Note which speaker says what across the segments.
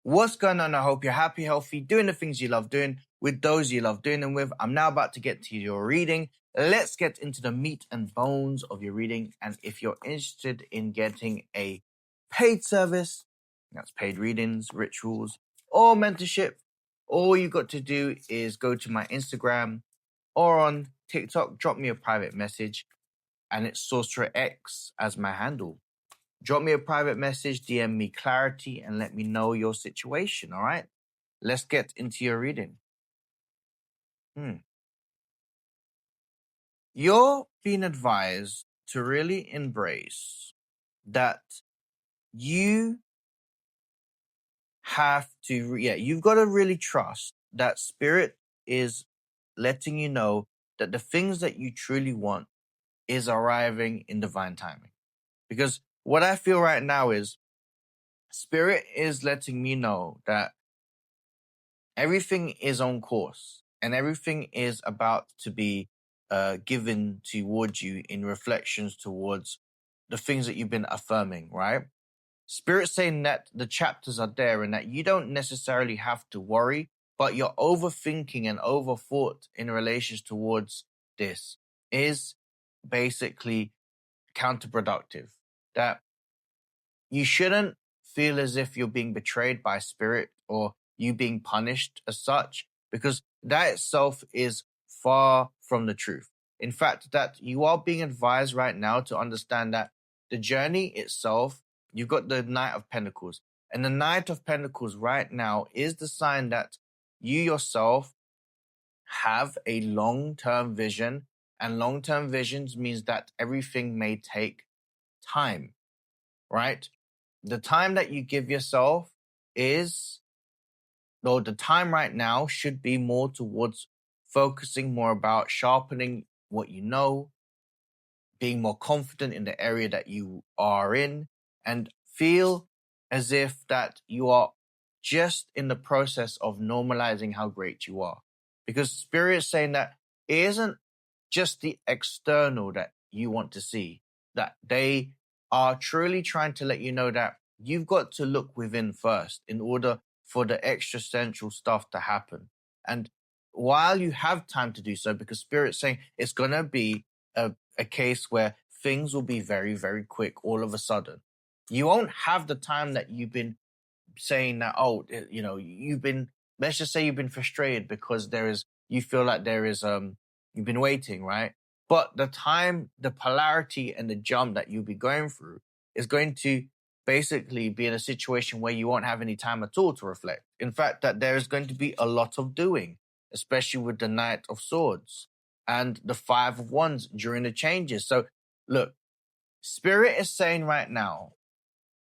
Speaker 1: What's going on? I hope you're happy, healthy, doing the things you love doing with those you love doing them with. I'm now about to get to your reading. Let's get into the meat and bones of your reading. And if you're interested in getting a paid service, that's paid readings, rituals, or mentorship, all you got to do is go to my Instagram or on TikTok, drop me a private message, and it's Sorcerer X as my handle. Drop me a private message, DM me clarity, and let me know your situation, all right? Let's get into your reading. You're being advised to really embrace that you have to, you've got to really trust that spirit is letting you know that the things that you truly want is arriving in divine timing. Because what I feel right now is spirit is letting me know that everything is on course and everything is about to be given towards you in reflections towards the things that you've been affirming, right? Spirit saying that the chapters are there and that you don't necessarily have to worry, but your overthinking and overthought in relations towards this is basically counterproductive. That you shouldn't feel as if you're being betrayed by spirit or you being punished as such, because that itself is far from the truth. In fact, that you are being advised right now to understand that the journey itself, you've got the Knight of Pentacles. And the Knight of Pentacles right now is the sign that you yourself have a long-term vision. And long-term visions means that everything may take time, right? The time that you give yourself the time right now should be more towards focusing more about sharpening what you know, being more confident in the area that you are in, and feel as if that you are just in the process of normalizing how great you are. Because Spirit is saying that it isn't just the external that you want to see, that they are truly trying to let you know that you've got to look within first in order for the existential stuff to happen. And while you have time to do so, because Spirit's saying it's going to be a case where things will be very, very quick all of a sudden. You won't have the time that you've been saying that, let's just say you've been frustrated because you feel like you've been waiting, right? But the time, the polarity and the jump that you'll be going through is going to basically be in a situation where you won't have any time at all to reflect. In fact, that there is going to be a lot of doing, especially with the Knight of Swords and the Five of Wands during the changes. So look, Spirit is saying right now,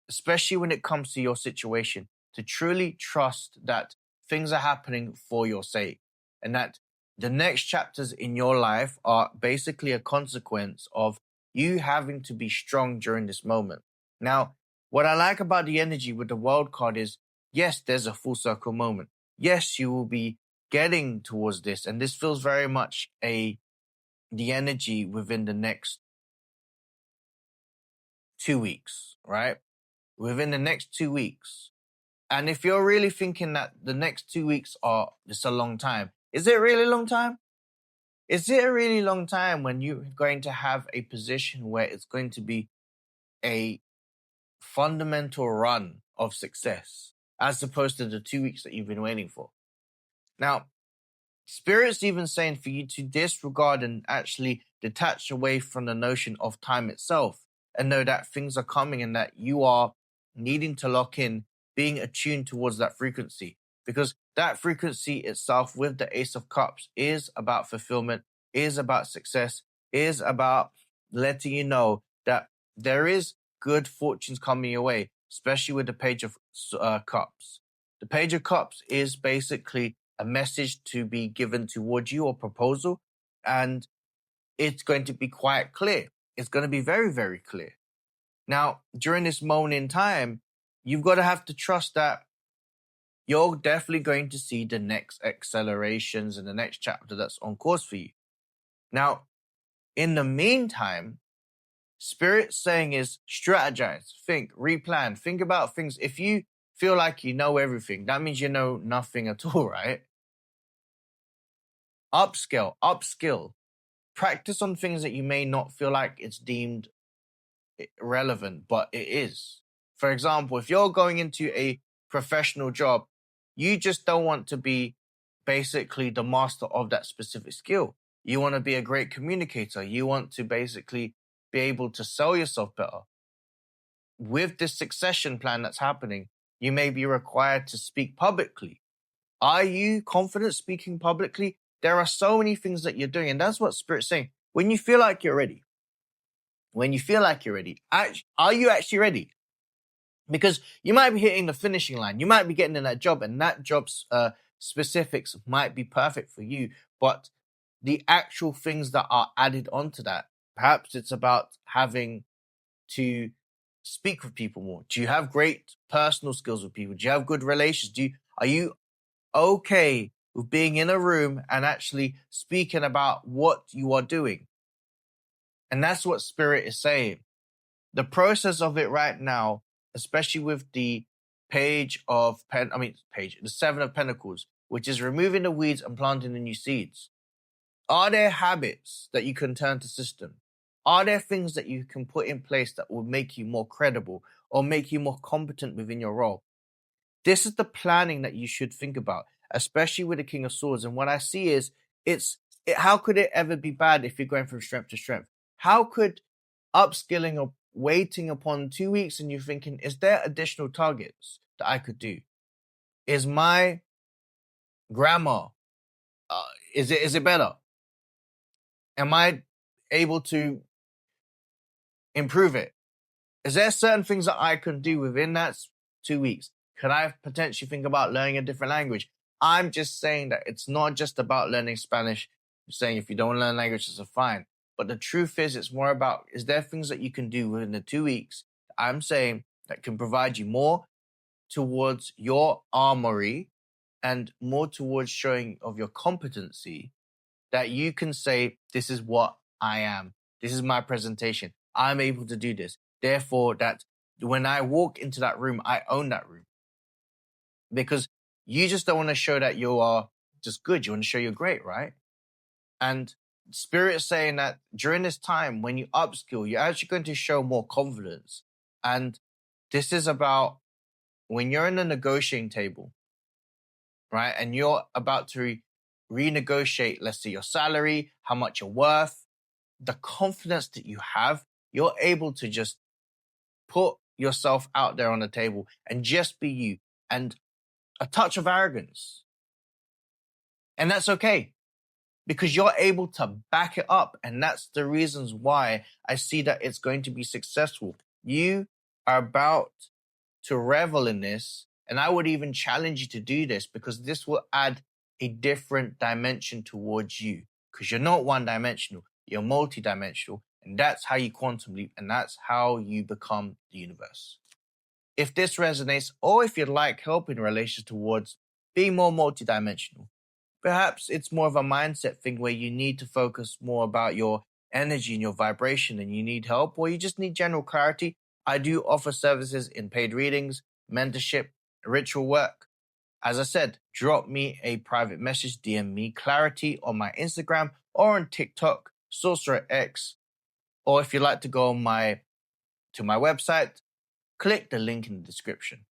Speaker 1: especially when it comes to your situation, to truly trust that things are happening for your sake and that the next chapters in your life are basically a consequence of you having to be strong during this moment. Now, what I like about the energy with the World card is, yes, there's a full circle moment. Yes, you will be getting towards this. And this feels very much the energy within the next 2 weeks, right? Within the next 2 weeks. And if you're really thinking that the next 2 weeks it's a long time, is it really a long time? Is it a really long time when you're going to have a position where it's going to be a fundamental run of success as opposed to the 2 weeks that you've been waiting for? Now, Spirit's even saying for you to disregard and actually detach away from the notion of time itself and know that things are coming and that you are needing to lock in, being attuned towards that frequency. Because that frequency itself with the Ace of Cups is about fulfillment, is about success, is about letting you know that there is good fortunes coming your way, especially with the Page of Cups. The Page of Cups is basically a message to be given towards you or proposal, and it's going to be quite clear. It's going to be very, very clear. Now, during this moment in time, you've got to have to trust that you're definitely going to see the next accelerations and the next chapter that's on course for you. Now, in the meantime, Spirit saying is strategize, think, replan, think about things. If you feel like you know everything, that means you know nothing at all, right? Upskill. Practice on things that you may not feel like it's deemed relevant, but it is. For example, if you're going into a professional job, you just don't want to be basically the master of that specific skill. You want to be a great communicator. You want to basically be able to sell yourself better. With this succession plan that's happening, you may be required to speak publicly. Are you confident speaking publicly? There are so many things that you're doing, and that's what Spirit's saying. When you feel like you're ready, are you actually ready? Because you might be hitting the finishing line, you might be getting in that job, and that job's specifics might be perfect for you, but the actual things that are added onto that, perhaps it's about having to speak with people more. Do you have great personal skills with people? Do you have good relations? Are you okay with being in a room and actually speaking about what you are doing? And that's what Spirit is saying. The process of it right now, especially with the the Seven of Pentacles, which is removing the weeds and planting the new seeds. Are there habits that you can turn to system? Are there things that you can put in place that will make you more credible or make you more competent within your role? This is the planning that you should think about, especially with the King of Swords. And what I see is, how could it ever be bad if you're going from strength to strength? How could upskilling or waiting upon 2 weeks and you're thinking, is there additional targets that I could do? Is my grammar, is it better? Am I able to improve it? Is there certain things that I can do within that 2 weeks? Could I potentially think about learning a different language? I'm just saying that it's not just about learning Spanish. I'm saying if you don't learn languages, it's fine. But the truth is, it's more about, is there things that you can do within the 2 weeks, I'm saying, that can provide you more towards your armory and more towards showing of your competency, that you can say, this is what I am. This is my presentation. I'm able to do this. Therefore, that when I walk into that room, I own that room. Because you just don't want to show that you are just good. You want to show you're great, right? And Spirit is saying that during this time, when you upskill, you're actually going to show more confidence. And this is about when you're in a negotiating table, right? And you're about to renegotiate, let's say, your salary, how much you're worth, the confidence that you have, you're able to just put yourself out there on the table and just be you, and a touch of arrogance. And that's okay, because you're able to back it up. And that's the reasons why I see that it's going to be successful. You are about to revel in this. And I would even challenge you to do this, because this will add a different dimension towards you, because you're not one dimensional, you're multi-dimensional. And that's how you quantum leap. And that's how you become the universe. If this resonates, or if you'd like help in relation towards being more multi-dimensional, perhaps it's more of a mindset thing where you need to focus more about your energy and your vibration and you need help, or you just need general clarity, I do offer services in paid readings, mentorship, ritual work. As I said, drop me a private message, DM me clarity on my Instagram or on TikTok, Sorcerer X. Or if you'd like to go to my website, click the link in the description.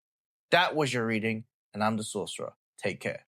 Speaker 1: That was your reading, and I'm the Sorcerer. Take care.